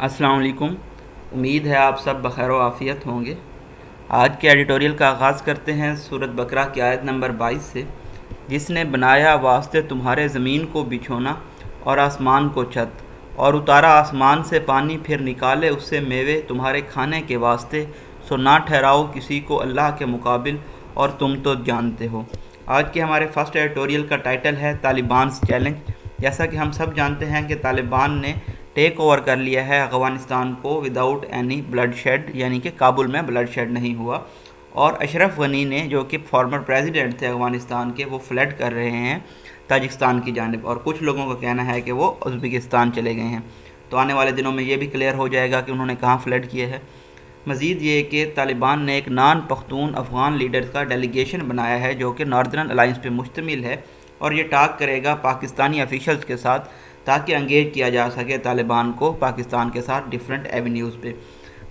السلام علیکم۔ امید ہے آپ سب بخیر و عافیت ہوں گے۔ آج کے ایڈیٹوریل کا آغاز کرتے ہیں سورۃ بقرہ کی آیت نمبر 22 سے۔ جس نے بنایا واسطے تمہارے زمین کو بچھونا اور آسمان کو چھت، اور اتارا آسمان سے پانی، پھر نکالے اس سے میوے تمہارے کھانے کے واسطے، سو نہ ٹھہراؤ کسی کو اللہ کے مقابل، اور تم تو جانتے ہو۔ آج کے ہمارے فرسٹ ایڈیٹوریل کا ٹائٹل ہے طالبانز چیلنج۔ جیسا کہ ہم سب جانتے ہیں کہ طالبان نے ٹیک اوور کر لیا ہے افغانستان کو وداؤٹ اینی بلڈ شیڈ، یعنی کہ کابل میں بلڈ شیڈ نہیں ہوا، اور اشرف غنی نے جو کہ فارمر پریزیڈنٹ تھے افغانستان کے، وہ فلڈ کر رہے ہیں تاجکستان کی جانب، اور کچھ لوگوں کا کہنا ہے کہ وہ ازبکستان چلے گئے ہیں۔ تو آنے والے دنوں میں یہ بھی کلیئر ہو جائے گا کہ انہوں نے کہاں فلڈ کیے ہے۔ مزید یہ کہ طالبان نے ایک نان پختون افغان لیڈر کا ڈیلیگیشن بنایا ہے جو کہ ناردرن الائنس پہ مشتمل ہے، اور یہ ٹاک کرے گا پاکستانی افیشلز کے ساتھ تاکہ انگیج کیا جا سکے طالبان کو پاکستان کے ساتھ ڈیفرنٹ ایونیوز پہ۔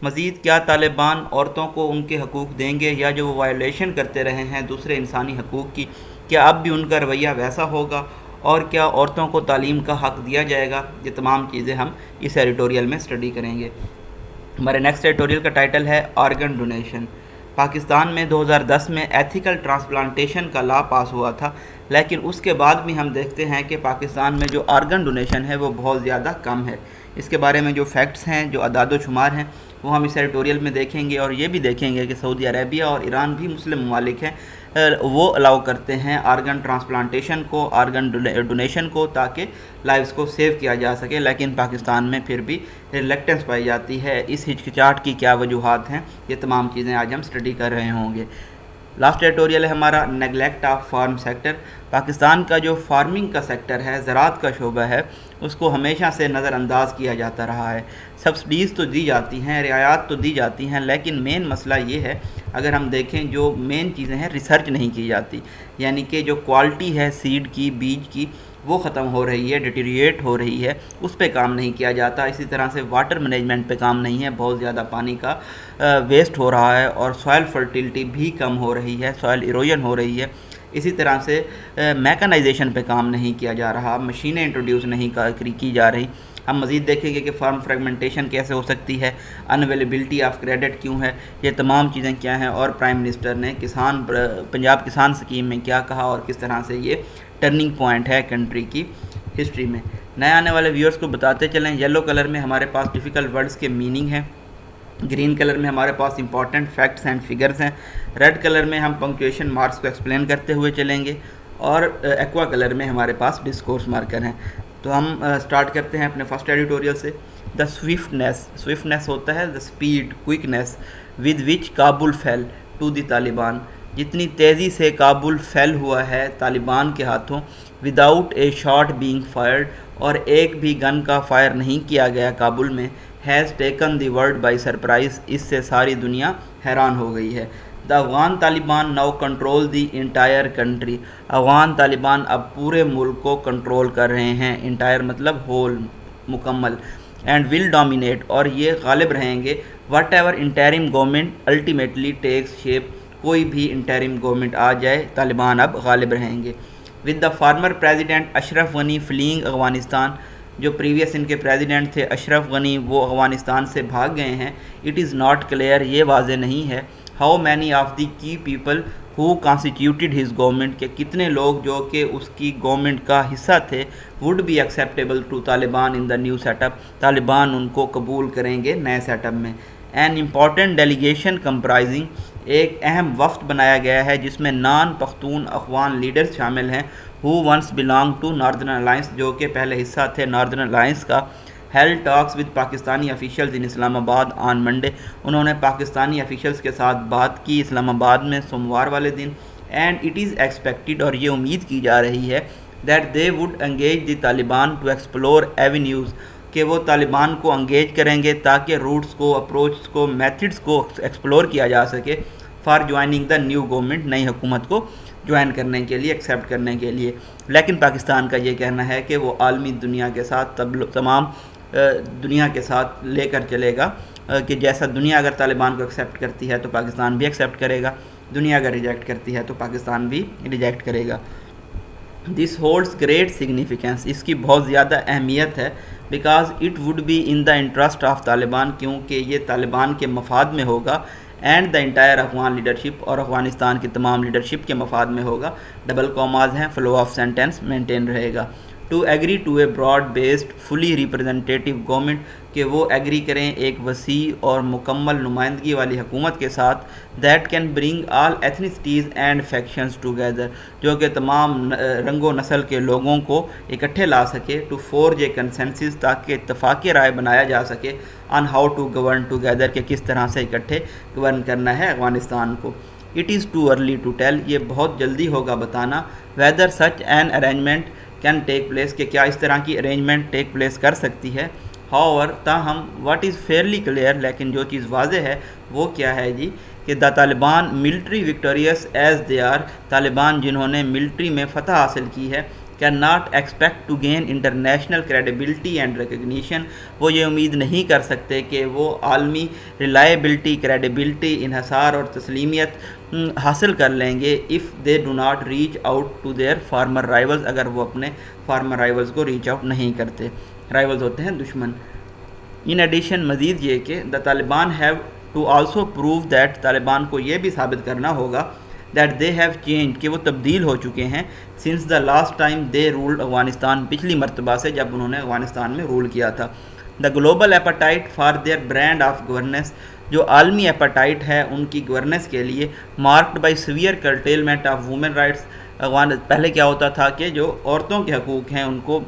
مزید کیا طالبان عورتوں کو ان کے حقوق دیں گے، یا جو وہ وائلیشن کرتے رہے ہیں دوسرے انسانی حقوق کی، کیا اب بھی ان کا رویہ ویسا ہوگا، اور کیا عورتوں کو تعلیم کا حق دیا جائے گا؟ یہ تمام چیزیں ہم اس ایڈیٹوریل میں اسٹڈی کریں گے۔ ہمارے نیکسٹ ایڈیٹوریل کا ٹائٹل ہے آرگن ڈونیشن۔ پاکستان میں 2010 میں ایتھیکل ٹرانسپلانٹیشن کا لا پاس ہوا تھا، لیکن اس کے بعد بھی ہم دیکھتے ہیں کہ پاکستان میں جو آرگن ڈونیشن ہے وہ بہت زیادہ کم ہے۔ اس کے بارے میں جو فیکٹس ہیں، جو اعداد و شمار ہیں، وہ ہم اس ایڈیٹوریل میں دیکھیں گے، اور یہ بھی دیکھیں گے کہ سعودی عربیہ اور ایران بھی مسلم ممالک ہیں، وہ الاؤ کرتے ہیں آرگن ٹرانسپلانٹیشن کو، آرگن ڈونیشن کو، تاکہ لائفز کو سیو کیا جا سکے، لیکن پاکستان میں پھر بھی ریلیکٹنس پائی جاتی ہے۔ اس ہچکچاہٹ کی کیا وجوہات ہیں، یہ تمام چیزیں آج ہم اسٹڈی کر رہے ہوں گے۔ لاسٹ ایڈیٹوریل ہے ہمارا neglect of farm sector. Pakistan کا جو فارمنگ کا سیکٹر ہے، زراعت کا شعبہ ہے، اس کو ہمیشہ سے نظر انداز کیا جاتا رہا ہے۔ سبسڈیز تو دی جاتی ہیں، رعایات تو دی جاتی ہیں، لیکن مین مسئلہ یہ ہے، اگر ہم دیکھیں جو مین چیزیں ہیں، ریسرچ نہیں کی جاتی، یعنی کہ جو کوالٹی ہے سیڈ کی، بیج کی، وہ ختم ہو رہی ہے، ڈیٹیریٹ ہو رہی ہے، اس پہ کام نہیں کیا جاتا۔ اسی طرح سے واٹر مینجمنٹ پہ کام نہیں ہے، بہت زیادہ پانی کا ویسٹ ہو رہا ہے، اور سوائل فرٹیلٹی بھی کم ہو رہی ہے، سوائل ایروجن ہو رہی ہے۔ اسی طرح سے میکنائزیشن پہ کام نہیں کیا جا رہا، مشینیں انٹروڈیوس نہیں کی جا رہی۔ ہم مزید دیکھیں گے کہ فارم فریگمنٹیشن کیسے ہو سکتی ہے، انویلیبلٹی آف کریڈٹ کیوں ہے، یہ تمام چیزیں کیا ہیں، اور پرائم منسٹر نے پنجاب کسان اسکیم میں کیا کہا، اور کس طرح سے یہ ٹرننگ پوائنٹ ہے کنٹری کی ہسٹری میں۔ نئے آنے والے ویورز کو بتاتے چلیں، یلو کلر میں ہمارے پاس ڈیفیکلٹ ورڈز کے میننگ ہیں، گرین کلر میں ہمارے پاس امپورٹنٹ فیکٹس اینڈ فگرز ہیں، ریڈ کلر میں ہم پنکچویشن مارکس کو ایکسپلین کرتے ہوئے چلیں گے، اور ایکوا کلر میں ہمارے پاس ڈسکورس مارکر ہیں۔ تو ہم سٹارٹ کرتے ہیں اپنے فرسٹ ایڈیٹوریل سے۔ دا سوئفٹنیس ہوتا ہے the speed, quickness with which Kabul fell to the Taliban, جتنی تیزی سے کابل فیل ہوا ہے طالبان کے ہاتھوں، without a shot being fired, اور ایک بھی گن کا فائر نہیں کیا گیا کابل میں، has taken the world by surprise, اس سے ساری دنیا حیران ہو گئی ہے۔ The Afghan Taliban now control the entire country, Afghan Taliban اب پورے ملک کو کنٹرول کر رہے ہیں، انٹائر مطلب ہول، مکمل، اینڈ ول ڈومینیٹ، اور یہ غالب رہیں گے، whatever interim government ultimately takes shape, کوئی بھی انٹرم گورنمنٹ آ جائے، طالبان اب غالب رہیں گے۔ With the former president Ashraf Ghani فلینگ Afghanistan, جو پریویس ان کے پریزیڈنٹ تھے اشرف غنی، وہ افغانستان سے بھاگ گئے ہیں۔ اٹ از ناٹ کلیئر، یہ واضح نہیں ہے، ہاؤ مینی آف دی کی people who constituted his government, کہ کتنے لوگ جو کہ اس کی گورنمنٹ کا حصہ تھے، would be acceptable to Taliban in the new setup, Taliban ان کو قبول کریں گے نئے سیٹ اپ میں۔ این امپورٹنٹ ڈیلیگیشن کمپرائزنگ، ایک اہم وفد بنایا گیا ہے جس میں نان پختون افغان لیڈرز شامل ہیں، who once belonged to Northern Alliance، جو کہ پہلے حصہ تھے Northern Alliance کا۔ held talks with Pakistani officials in اسلام آباد on Monday، انہوں نے پاکستانی officials کے ساتھ بات کی اسلام آباد میں سوموار والے دن، and it is expected، اور یہ امید کی جا رہی ہے، that they would engage the Taliban to explore avenues، کہ وہ طالبان کو انگیج کریں گے تاکہ روٹس کو، اپروچ کو، میتھڈس کو ایکسپلور کیا جا سکے، for joining the new government, نئی حکومت کو جوائن کرنے کے لیے، ایکسیپٹ کرنے کے لیے۔ لیکن پاکستان کا یہ کہنا ہے کہ وہ عالمی دنیا کے ساتھ تمام دنیا کے ساتھ لے کر چلے گا، کہ جیسا دنیا اگر طالبان کو ایکسیپٹ کرتی ہے تو پاکستان بھی ایکسیپٹ کرے گا، دنیا اگر ریجیکٹ کرتی ہے تو پاکستان بھی ریجیکٹ کرے گا۔ دس ہولڈس گریٹ سگنیفیکینس، اس کی بہت زیادہ اہمیت ہے، because it would be in the interest of Taliban, کیونکہ یہ طالبان کے مفاد میں ہوگا، and the entire Afghan leadership, اور افغانستان کی تمام لیڈرشپ کے مفاد میں ہوگا، ڈبل کاماز ہیں، فلو آف سینٹینس مینٹین رہے گا، to agree to a broad based fully representative government, کہ وہ ایگری کریں ایک وسیع اور مکمل نمائندگی والی حکومت کے ساتھ، that can bring all ethnicities and factions together, جو کہ تمام رنگ و نسل کے لوگوں کو اکٹھے لا سکے، ٹو فورج اے کنسنسس، تاکہ اتفاق رائے بنایا جا سکے، on how to govern together, کہ کس طرح سے اکٹھے گورن کرنا ہے افغانستان کو۔ It is too early to tell, یہ بہت جلدی ہوگا بتانا، whether such an arrangement can take place, کہ کیا اس طرح کی ارینجمنٹ ٹیک پلیس کر سکتی ہے، ہاؤور تاہم واٹ از فیئرلی کلیئر، لیکن جو چیز واضح ہے وہ کیا ہے جی، کہ the Taliban military victorious as they are, Taliban جنہوں نے ملٹری میں فتح حاصل کی ہے، can not expect to gain international credibility and recognition, وہ یہ امید نہیں کر سکتے کہ وہ عالمی ریلائبلٹی، کریڈیبلٹی، انحصار اور تسلیمیت حاصل کر لیں گے، if they do not reach out to their former rivals, اگر وہ اپنے فارمر رائیولز کو ریچ آؤٹ نہیں کرتے، رائیولز ہوتے ہیں دشمن۔ ان ایڈیشن مزید یہ کہ the Taliban have to also prove that, Taliban کو یہ بھی ثابت کرنا ہوگا، دیٹ دے ہیو چینج، کہ وہ تبدیل ہو چکے ہیں، since the last time they ruled Afghanistan, پچھلی مرتبہ سے جب انہوں نے افغانستان میں رول کیا تھا۔ The global appetite for their brand of governance, جو عالمی ایپاٹائٹ ہے ان کی گورننس کے لیے، marked by severe curtailment of women rights, پہلے کیا ہوتا تھا کہ جو عورتوں کے حقوق ہیں ان کو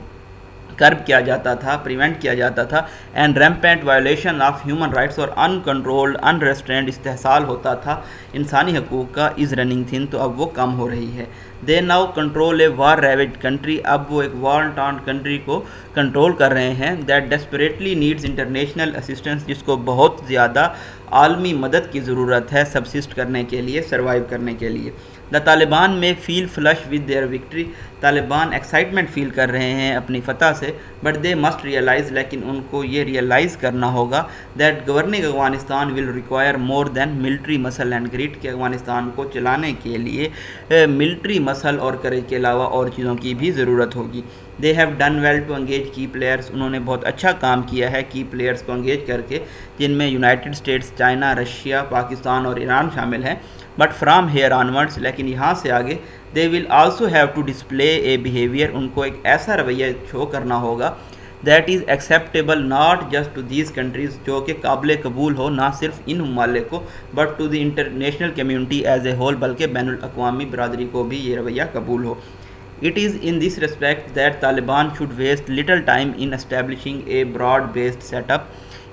کرب کیا جاتا تھا، پریونٹ کیا جاتا تھا، and rampant violation of human rights, اور ان کنٹرولڈ ان ریسٹرینڈ استحصال ہوتا تھا انسانی حقوق کا، از رننگ تھن، تو اب وہ کم ہو رہی ہے۔ They now control a war ravaged country, اب وہ ایک وار ٹانٹ کنٹری کو کنٹرول کر رہے ہیں، that desperately needs international assistance, جس کو بہت زیادہ عالمی مدد کی ضرورت ہے سبسسٹ کرنے کے لیے، سروائیو کرنے کے لیے۔ The Taliban may feel flush with their victory, Taliban excitement feel کر رہے ہیں اپنی فتح سے، بٹ دے مسٹ ریئلائز، لیکن ان کو یہ ریئلائز کرنا ہوگا، that governing Afghanistan will require more than military muscle and grit, کہ افغانستان کو چلانے کے لیے ملٹری مسل اور کریج کے علاوہ اور چیزوں کی بھی ضرورت ہوگی۔ They have done well to engage key players, انہوں نے بہت اچھا کام کیا ہے کی پلیئرس کو انگیج کر کے، جن میں United States, China, Russia, Pakistan اور ایران شامل ہیں، بٹ فرام ہیئر آنورڈس، لیکن یہاں سے آگے they will also have to display a behaviour, ان کو ایک ایسا رویہ شو کرنا ہوگا، that is acceptable not just to these countries, جو کہ قابل قبول ہو نہ صرف ان ممالک کو، but to the international community as a whole, بلکہ بین الاقوامی برادری کو بھی یہ رویہ قبول ہو۔ It is in this respect that Taliban should waste little time in establishing a broad-based setup،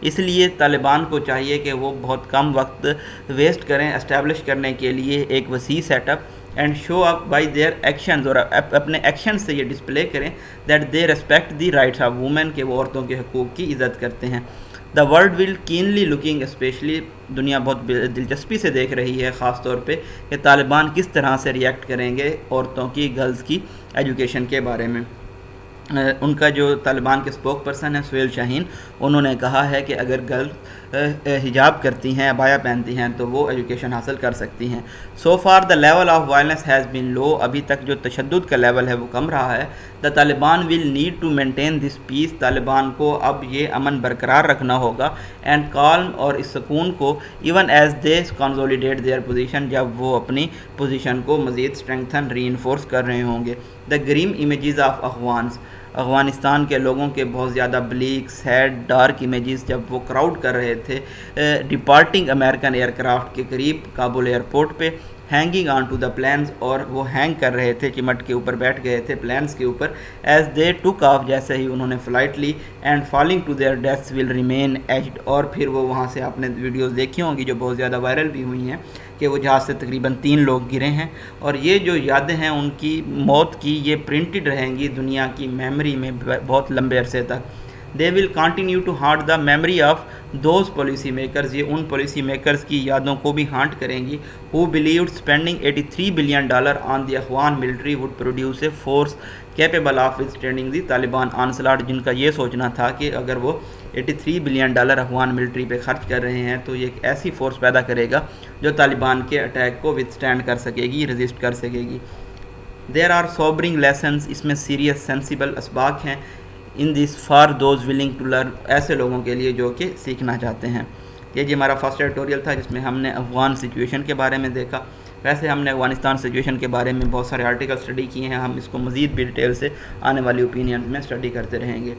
اس لیے طالبان کو چاہیے کہ وہ بہت کم وقت ویسٹ کریں اسٹیبلش کرنے کے لیے ایک وسیع set up, and show up by their actions, اور اپنے ایکشن سے یہ ڈسپلے کریں، that they respect the rights of women, کہ وہ عورتوں کے حقوق کی عزت کرتے ہیں۔ The world will keenly looking, especially دنیا بہت دلچسپی سے دیکھ رہی ہے خاص طور پہ، کہ طالبان کس طرح سے ریئیکٹ کریں گے عورتوں کی، گرلز کی ایجوکیشن کے بارے میں۔ ان کا جو طالبان کے اسپوک پرسن ہیں سہیل شاہین، انہوں نے کہا ہے کہ اگر گرل حجاب کرتی ہیں، عبایا پہنتی ہیں، تو وہ ایجوکیشن حاصل کر سکتی ہیں۔ So far the level of violence has been low, ابھی تک جو تشدد کا لیول ہے وہ کم رہا ہے۔ The Taliban will need to maintain this peace, Taliban کو اب یہ امن برقرار رکھنا ہوگا، اینڈ کالم، اور اس سکون کو، even as they consolidate their position, جب وہ اپنی پوزیشن کو مزید اسٹرینگتھن، ری انفورس کر رہے ہوں گے۔ The grim images of Afghans, Afghanistan کے لوگوں کے بہت زیادہ بلیک، سیڈ، ڈارک امیجز جب وہ کراؤڈ کر رہے تھے ڈپارٹنگ امریکن ایئر کرافٹ کے قریب کابل ایئرپورٹ پہ، hanging on to the planes, اور وہ ہینگ کر رہے تھے، چمٹ کے اوپر بیٹھ گئے تھے پلینز کے اوپر، ایز دے ٹک آف، جیسے ہی انہوں نے فلائٹ لی، and falling to their deaths will remain etched, اور پھر وہ وہاں سے آپ نے ویڈیوز دیکھی ہوں گی جو بہت زیادہ وائرل بھی ہوئی ہیں، کہ وہ جہاز سے تقریباً 3 لوگ گرے ہیں، اور یہ جو یادیں ہیں ان کی موت کی، یہ پرنٹڈ رہیں گی دنیا کی میموری میں بہت لمبے عرصے تک۔ They will continue to haunt the memory of those policy makers, یہ ان پالیسی میکرز کی یادوں کو بھی ہانٹ کریں گی، who believed spending $83 billion on the Afghan military would produce a force capable of withstanding the Taliban onslaught, جن کا یہ سوچنا تھا کہ اگر وہ $83 بلین افغان ملٹری پہ خرچ کر رہے ہیں تو یہ ایک ایسی فورس پیدا کرے گا جو طالبان کے اٹیک کو وتھ اسٹینڈ کر سکے گی، ریزسٹ کر سکے گی۔ دیر آر sobering lessons، اس میں سیریس سینسیبل اسباق ہیں، in this for those willing to learn, ایسے لوگوں کے لیے جو کہ سیکھنا چاہتے ہیں۔ یہ جی ہمارا فرسٹ ایڈیٹوریل تھا جس میں ہم نے افغان سچویشن کے بارے میں دیکھا۔ ویسے ہم نے افغانستان سچویشن کے بارے میں بہت سارے آرٹیکل اسٹڈی کیے ہیں، ہم اس کو مزید بھی ڈیٹیل سے آنے والی اوپینین میں اسٹڈی کرتے رہیں گے۔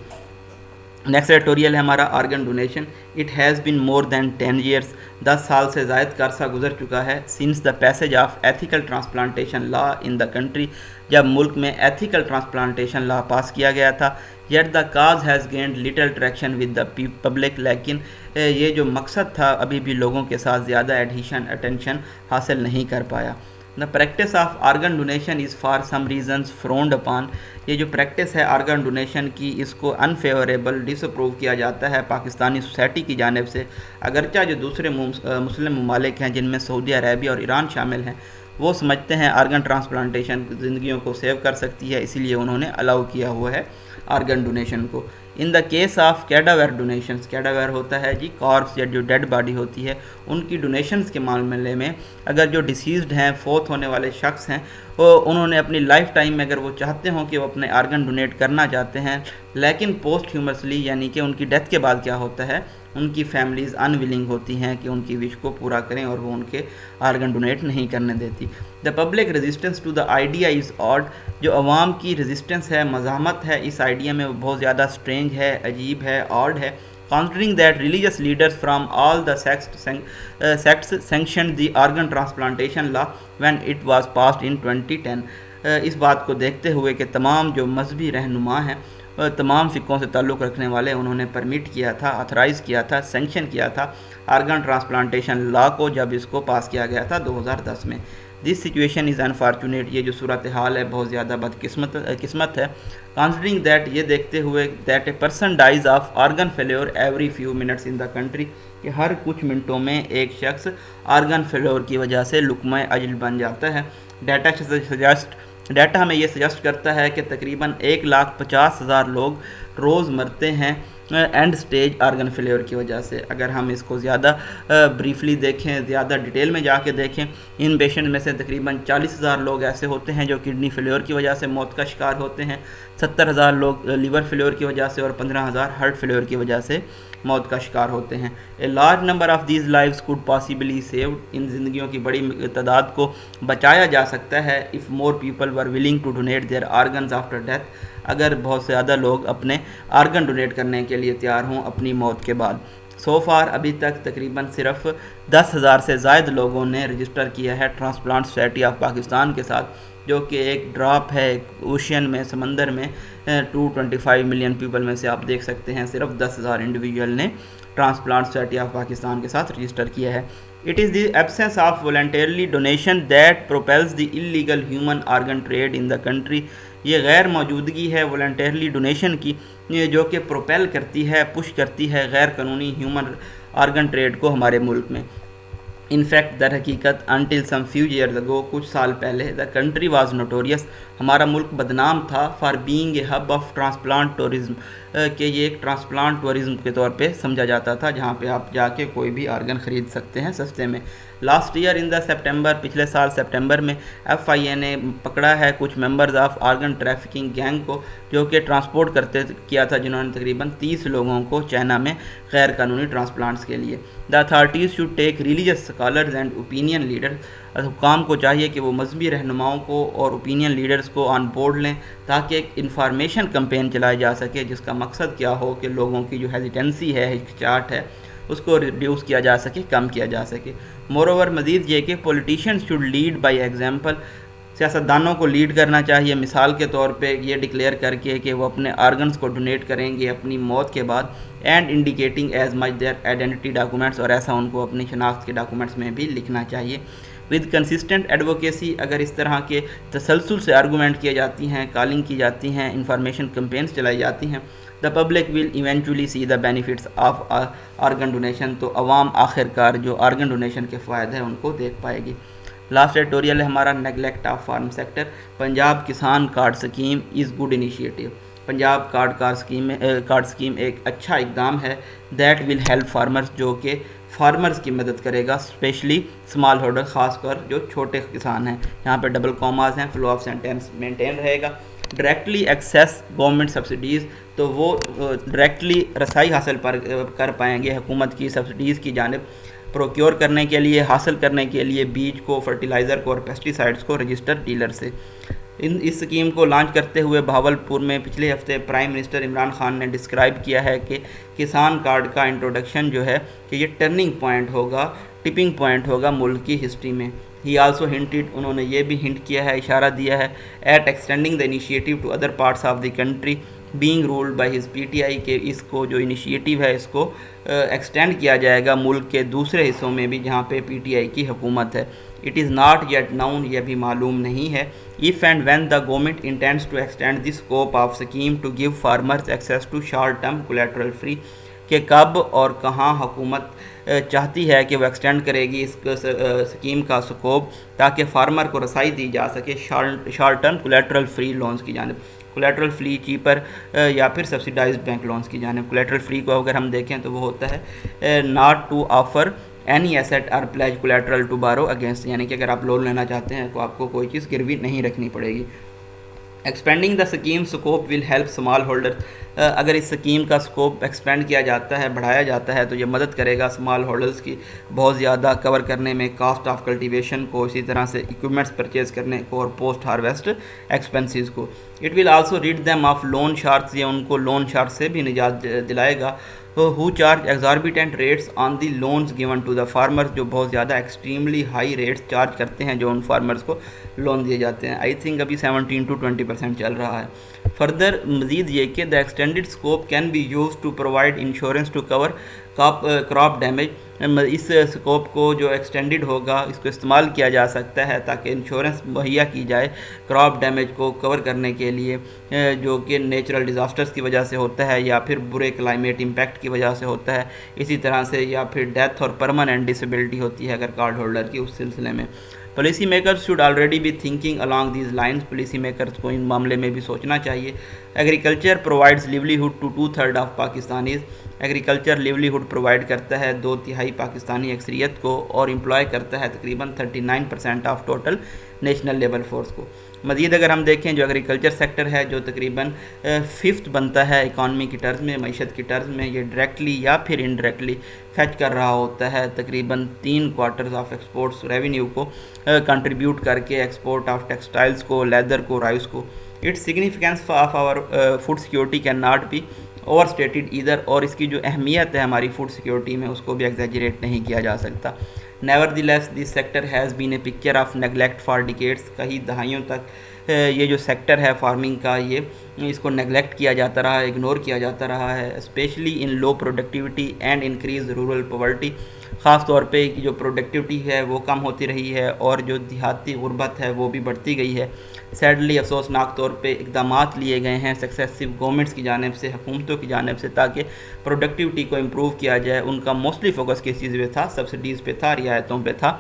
نیکسٹ ایڈیٹوریل ہے ہمارا organ donation. It has been more than 10 years, 10 سال سے زائد کا عرصہ گزر چکا ہے، since the passage of ethical transplantation law in the country, جب ملک میں ایتھیکل ٹرانسپلانٹیشن لا پاس کیا گیا تھا۔ Yet the cause has gained little traction with the public, لیکن یہ جو مقصد تھا ابھی بھی لوگوں کے ساتھ زیادہ اٹینشن حاصل نہیں کر پایا۔ The practice of organ donation is for some reasons frowned upon, یہ جو پریکٹس ہے آرگن ڈونیشن کی اس کو انفیوریبل ڈس اپروو کیا جاتا ہے پاکستانی سوسائٹی کی جانب سے، اگرچہ جو دوسرے مسلم ممالک ہیں جن میں سعودی عربیہ اور ایران شامل ہیں وہ سمجھتے ہیں آرگن ٹرانسپلانٹیشن زندگیوں کو سیو کر سکتی ہے، اسی لیے انہوں نے الاؤ کیا ہوا ہے آرگن ڈونیشن کو۔ ان دا کیس آف کیڈاور ڈونیشنز، کیڈاور ہوتا ہے جی کارپس یا جو ڈیڈ باڈی ہوتی ہے، ان کی ڈونیشنز کے معاملے میں اگر جو ڈیسیزڈ ہیں، فوت ہونے والے شخص ہیں، انہوں نے اپنی لائف ٹائم میں اگر وہ چاہتے ہوں کہ وہ اپنے آرگن ڈونیٹ کرنا چاہتے ہیں، لیکن پوسٹ ہیومسلی یعنی کہ ان کی ڈیتھ کے بعد کیا ہوتا ہے، ان کی فیملیز ان ولنگ ہوتی ہیں کہ ان کی وش کو پورا کریں اور وہ ان کے آرگن ڈونیٹ نہیں کرنے دیتی۔ The public resistance to the idea is odd, جو عوام کی ریزسٹنس ہے، مزاحمت ہے اس آئیڈیا میں، وہ بہت زیادہ اسٹرینج ہے، عجیب ہے، آڈ ہے۔ considering that religious leaders from all the sects sanctioned the organ transplantation law when it was passed in 2010، اس بات کو دیکھتے ہوئے کہ تمام جو مذہبی رہنما ہیں، تمام فقوں سے تعلق رکھنے والے، انہوں نے پرمٹ کیا تھا، آتھرائز کیا تھا، سینکشن کیا تھا آرگن ٹرانسپلانٹیشن لا کو جب اس کو پاس کیا گیا تھا 2010 میں۔ دس سچویشن از انفارچونیٹ، یہ جو صورتحال ہے بہت زیادہ قسمت ہے۔ کنسیڈرنگ دیٹ، یہ دیکھتے ہوئے that a person dies of organ failure every few minutes in the country, کہ ہر کچھ منٹوں میں ایک شخص آرگن فیلیور کی وجہ سے لقمہ اجل بن جاتا ہے۔ ڈیٹا ہمیں یہ سجیسٹ کرتا ہے کہ تقریباً 1,50,000 لوگ روز مرتے ہیں اینڈ سٹیج آرگن فیلیور کی وجہ سے۔ اگر ہم اس کو زیادہ بریفلی دیکھیں، زیادہ ڈیٹیل میں جا کے دیکھیں، ان پیشنٹ میں سے تقریباً 40,000 لوگ ایسے ہوتے ہیں جو کڈنی فیلیور کی وجہ سے موت کا شکار ہوتے ہیں، 70,000 لوگ لیور فیلیور کی وجہ سے اور 15,000 ہارٹ فیلیور کی وجہ سے موت کا شکار ہوتے ہیں۔ A large number of these lives could possibly saved, ان زندگیوں کی بڑی تعداد کو بچایا جا سکتا ہے if more people were willing to donate their organs after death, اگر بہت سے زیادہ لوگ اپنے آرگن ڈونیٹ کرنے کے لیے تیار ہوں اپنی موت کے بعد۔ سو فار ابھی تک تقریباً صرف 10,000 سے زائد لوگوں نے رجسٹر کیا ہے ٹرانسپلانٹ سوسائٹی آف پاکستان کے ساتھ، جو کہ ایک ڈراپ ہے ایک اوشین میں، سمندر میں 225 ملین پیپل میں سے آپ دیکھ سکتے ہیں صرف 10,000 انڈیویجول نے ٹرانسپلانٹ سوسائٹی آف پاکستان کے ساتھ رجسٹر کیا ہے۔ It is the absence of voluntarily donation that propels the illegal human organ trade in the country، یہ غیر موجودگی ہے والنٹیرلی ڈونیشن کی جو کہ پروپیل کرتی ہے، پش کرتی ہے غیر قانونی ہیومن آرگن ٹریڈ کو ہمارے ملک میں۔ ان فیکٹ در حقیقت until some few years ago, کچھ سال پہلے، دا کنٹری واز نوٹوریس، ہمارا ملک بدنام تھا for being a hub of transplant tourism, کہ یہ ایک ٹرانسپلانٹ ٹورزم کے طور پہ سمجھا جاتا تھا جہاں پہ آپ جا کے کوئی بھی آرگن خرید سکتے ہیں سستے میں۔ لاسٹ ایئر ان دا سپٹمبر، پچھلے سال سپٹمبر میں FIA نے پکڑا ہے کچھ members of organ trafficking gang کو، جو کہ ٹرانسپورٹ کیا تھا، جنہوں نے تقریباً 30 لوگوں کو چائنا میں غیر قانونی ٹرانسپلانٹس کے لیے۔ The authorities should take religious scholars and opinion leaders, حکام کو چاہیے کہ وہ مذہبی رہنماؤں کو اور اوپینین لیڈرز کو آن بورڈ لیں تاکہ ایک انفارمیشن کمپین چلائی جا سکے جس کا مقصد کیا ہو کہ لوگوں کی جو ہیزیٹنسی ہے، ہچکچاہٹ ہے، اس کو ریڈیوس کیا جا سکے، کم کیا جا سکے۔ مور اوور مزید یہ کہ politicians should lead by example, سیاستدانوں کو لیڈ کرنا چاہیے مثال کے طور پہ یہ ڈکلیئر کر کے کہ وہ اپنے آرگنز کو ڈونیٹ کریں گے اپنی موت کے بعد، and indicating as much there identity documents, اور ایسا ان کو اپنی شناخت کے ڈاکومنٹس میں بھی لکھنا چاہیے۔ ود کنسسٹنٹ ایڈوکیسی، اگر اس طرح کے تسلسل سے آرگومنٹ کیے جاتی ہیں، کالنگ کی جاتی ہیں، انفارمیشن کمپینس چلائی جاتی ہیں، the public will eventually see the benefits of organ donation, تو عوام آخر کار جو آرگن ڈونیشن کے فوائد ہیں ان کو دیکھ پائے گی۔ لاسٹ ایڈیٹوریل ہے ہمارا neglect of farm sector, Punjab Kisan card scheme is good initiative. Punjab card scheme ایک اچھا اقدام ہے دیٹ ول ہیلپ فارمرز، جو کہ فارمرز کی مدد کرے گا، اسپیشلی اسمال ہولڈر، خاص کر جو چھوٹے کسان ہیں۔ یہاں پہ ڈبل کاماز ہیں، فلو آف سینٹینس مینٹین رہے گا۔ ڈائریکٹلی ایکسیس گورنمنٹ سبسڈیز، تو وہ ڈائریکٹلی رسائی حاصل کر پائیں گے حکومت کی سبسڈیز کی جانب، پروکیور کرنے کے لیے، حاصل کرنے کے لیے بیج کو، فرٹیلائزر کو اور پیسٹیسائڈز کو رجسٹر ڈیلر سے۔ اس اسکیم کو لانچ کرتے ہوئے بھاولپور میں پچھلے ہفتے پرائم منسٹر عمران خان نے ڈسکرائب کیا ہے کہ کسان کارڈ کا انٹروڈکشن جو ہے کہ یہ ٹرننگ پوائنٹ ہوگا، ٹپنگ پوائنٹ ہوگا ملک کی ہسٹری میں۔ ہی آلسو ہنٹڈ، انہوں نے یہ بھی ہنٹ کیا ہے، اشارہ دیا ہے، at extending the initiative to other parts of the country being rolled by his P T I, کہ اس کو جو انیشیٹو ہے اس کو ایکسٹینڈ کیا جائے گا ملک کے دوسرے حصوں میں بھی جہاں پہ پی ٹی آئی کی حکومت ہے۔ It is not yet known, یہ بھی معلوم نہیں ہے۔ if and when the government intends to extend the scope of scheme to give farmers access to short term collateral free، کہ کب اور کہاں حکومت چاہتی ہے کہ وہ ایکسٹینڈ کرے گی اس اسکیم کا سکوپ، تاکہ فارمر کو رسائی دی جا سکے short term collateral free loans کی جانب، کولیٹرل فری چیپر یا پھر سبسیڈائزڈ بینک لونز کی جانب۔ کولیٹرل فری کو اگر ہم دیکھیں تو وہ ہوتا ہے not to offer any asset or pledge collateral to borrow against, یعنی کہ اگر آپ لون لینا چاہتے ہیں تو آپ کو کوئی چیز گروی نہیں رکھنی پڑے گی۔ Expanding the scheme scope will help small holder, اگر اس اسکیم کا سکوپ ایکسپینڈ کیا جاتا ہے، بڑھایا جاتا ہے، تو یہ مدد کرے گا اسمال ہولڈرز کی بہت زیادہ کور کرنے میں، کاسٹ آف کلٹیویشن کو، اسی طرح سے اکوپمنٹس پرچیز کرنے کو اور پوسٹ ہارویسٹ ایکسپنسز کو۔ It will also rid them of loan sharks, یہ ان کو لون شارک سے بھی نجات دلائے گا، who charge exorbitant rates on the loans given to the farmers، جو بہت زیادہ ایکسٹریملی ہائی ریٹس چارج کرتے ہیں جو ان فارمرز کو لون دیے جاتے ہیں۔ آئی تھنک ابھی 17 to 20% چل رہا ہے۔ فردر مزید یہ کہ the extended scope can be used to provide insurance to cover crop damage, اس اسکوپ کو جو ایکسٹینڈیڈ ہوگا اس کو استعمال کیا جا سکتا ہے تاکہ انشورنس مہیا کی جائے کراپ ڈیمیج کو کور کرنے کے لیے، جو کہ نیچرل ڈیزاسٹرز کی وجہ سے ہوتا ہے یا پھر برے کلائمیٹ امپیکٹ کی وجہ سے ہوتا ہے، اسی طرح سے یا پھر ڈیتھ اور پرماننٹ ڈسیبلٹی ہوتی ہے اگر کارڈ ہولڈر کی اس سلسلے میں۔ Policy makers should already be thinking along these lines، policy makers کو ان معاملے میں بھی سوچنا چاہیے۔ Agriculture provides livelihood to 2/3 of Pakistanis, agriculture livelihood provide کرتا ہے 2/3 پاکستانی اکثریت کو اور امپلائی کرتا ہے تقریباً 39% of total national labour force کو۔ مزید اگر ہم دیکھیں جو ایگریکلچر سیکٹر ہے جو تقریباً 5th بنتا ہے اکانومی کی ٹرز میں، معیشت کی ٹرز میں، یہ ڈائریکٹلی یا پھر انڈائریکٹلی فیچ کر رہا ہوتا ہے تقریباً 3/4 آف ایکسپورٹس ریونیو کو کنٹریبیوٹ کر کے، ایکسپورٹ آف ٹیکسٹائلز کو، لیدر کو، رائس کو۔ Its significance of our food security cannot be overstated either, اور اس کی جو اہمیت ہے ہماری فوڈ سیکورٹی میں اس کو بھی ایگزیجریٹ نہیں کیا جا سکتا۔ Nevertheless, this sector has been a picture of neglect for decades، کئی دہائیوں تک یہ جو سیکٹر ہے فارمنگ کا، یہ اس کو نیگلیکٹ کیا جاتا رہا ہے، اگنور کیا جاتا رہا ہے، especially in low productivity and increase rural poverty, خاص طور پہ کہ جو پروڈکٹیوٹی ہے وہ کم ہوتی رہی ہے اور جو دیہاتی غربت ہے وہ بھی بڑھتی گئی ہے۔ سیڈلی افسوسناک طور پہ اقدامات لیے گئے ہیں سکسیسو گورنمنٹس کی جانب سے، حکومتوں کی جانب سے، تاکہ پروڈکٹیوٹی کو امپروو کیا جائے۔ ان کا موسٹلی فوکس کس چیز پہ تھا؟ سبسڈیز پہ تھا، رعایتوں پہ تھا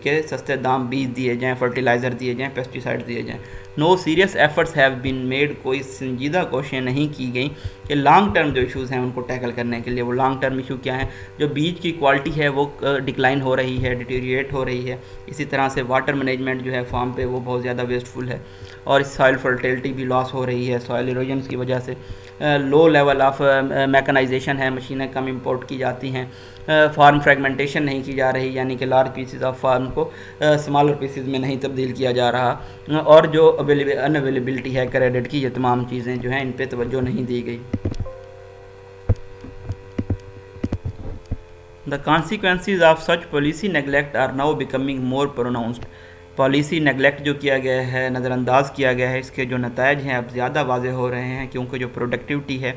کہ سستے دام بیج دیے جائیں، فرٹیلائزر دیے جائیں، پیسٹیسائڈ دیے جائیں۔ No serious efforts have been made, کوئی سنجیدہ کوششیں نہیں کی گئیں کہ لانگ ٹرم جو ایشوز ہیں ان کو ٹیکل کرنے کے لیے۔ وہ لانگ ٹرم ایشو کیا ہیں؟ جو بیج کی کوالٹی ہے وہ ڈکلائن ہو رہی ہے، ڈیٹیریٹ ہو رہی ہے، اسی طرح سے واٹر مینجمنٹ جو ہے فارم پہ وہ بہت زیادہ ویسٹفل ہے، اور سوائل فرٹیلٹی بھی لاس ہو رہی ہے سوائل ایروجنس کی وجہ سے۔ لو لیول آف میکنائزیشن ہے، مشینیں کم امپورٹ کی جاتی ہیں، فارم فریگمنٹیشن نہیں کی جا رہی، یعنی کہ لارج پیسز آف فارم کو اسمالر پیسز میں نہیں تبدیل کیا جا رہا، اور جو ان اویلیبلٹی ہے کریڈٹ کی، یہ تمام چیزیں جو ہیں ان پہ توجہ نہیں دی گئی۔ The consequences of such policy neglect are now becoming more pronounced، policy neglect جو کیا گیا ہے، نظر انداز کیا گیا ہے، اس کے جو نتائج ہیں اب زیادہ واضح ہو رہے ہیں، کیونکہ جو پروڈکٹیوٹی ہے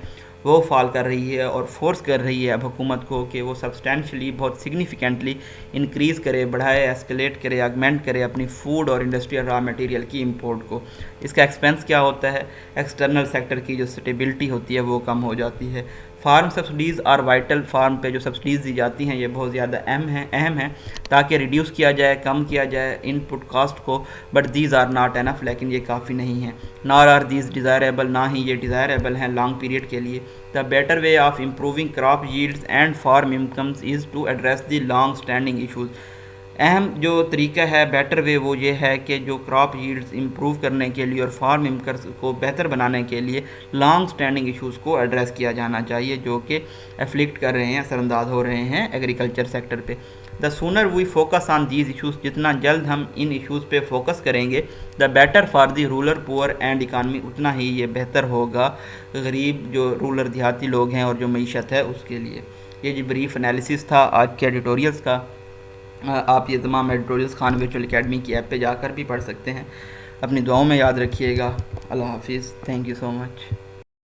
وہ فال کر رہی ہے اور فورس کر رہی ہے اب حکومت کو کہ وہ سبسٹینشلی، بہت سگنیفیکنٹلی انکریز کرے، بڑھائے، ایسکلیٹ کرے، آگمنٹ کرے اپنی فوڈ اور انڈسٹریل را میٹیریل کی امپورٹ کو۔ اس کا ایکسپینس کیا ہوتا ہے؟ ایکسٹرنل سیکٹر کی جو سٹیبلٹی ہوتی ہے وہ کم ہو جاتی ہے۔ فارم سبسڈیز اور وائٹل فارم پہ جو سبسڈیز دی جاتی ہیں یہ بہت زیادہ اہم ہیں تاکہ ریڈیوس کیا جائے، کم کیا جائے ان پٹ کاسٹ کو، but these are not enough, لیکن یہ کافی نہیں ہیں، نار آر دیز ڈیزائریبل، نہ ہی یہ ڈیزائریبل ہیں لانگ پیریڈ کے لیے۔ The better way of improving crop yields and farm incomes is to address the long standing issues. اہم جو طریقہ ہے بیٹر وے وہ یہ ہے کہ جو کراپ ییلڈز امپروو کرنے کے لیے اور فارم انکمز کو بہتر بنانے کے لیے لانگ سٹینڈنگ ایشوز کو ایڈریس کیا جانا چاہیے جو کہ افلیکٹ کر رہے ہیں، اثر انداز ہو رہے ہیں ایگریکلچر سیکٹر پہ۔ The sooner we focus on these issues, جتنا جلد ہم ان ایشوز پہ فوکس کریں گے the better for the rural poor and economy, اتنا ہی یہ بہتر ہوگا غریب جو رولر دیہاتی لوگ ہیں اور جو معیشت ہے اس کے لیے۔ یہ جی بریف انالیسس تھا آج کے ایڈیٹوریلز کا۔ آپ یہ تمام ایڈیٹوریلز خان ورچوئل اکیڈمی کی ایپ پہ جا کر بھی پڑھ سکتے ہیں۔ اپنی دعاؤں میں یاد رکھیے گا۔ اللہ حافظ، تھینک یو سو مچ۔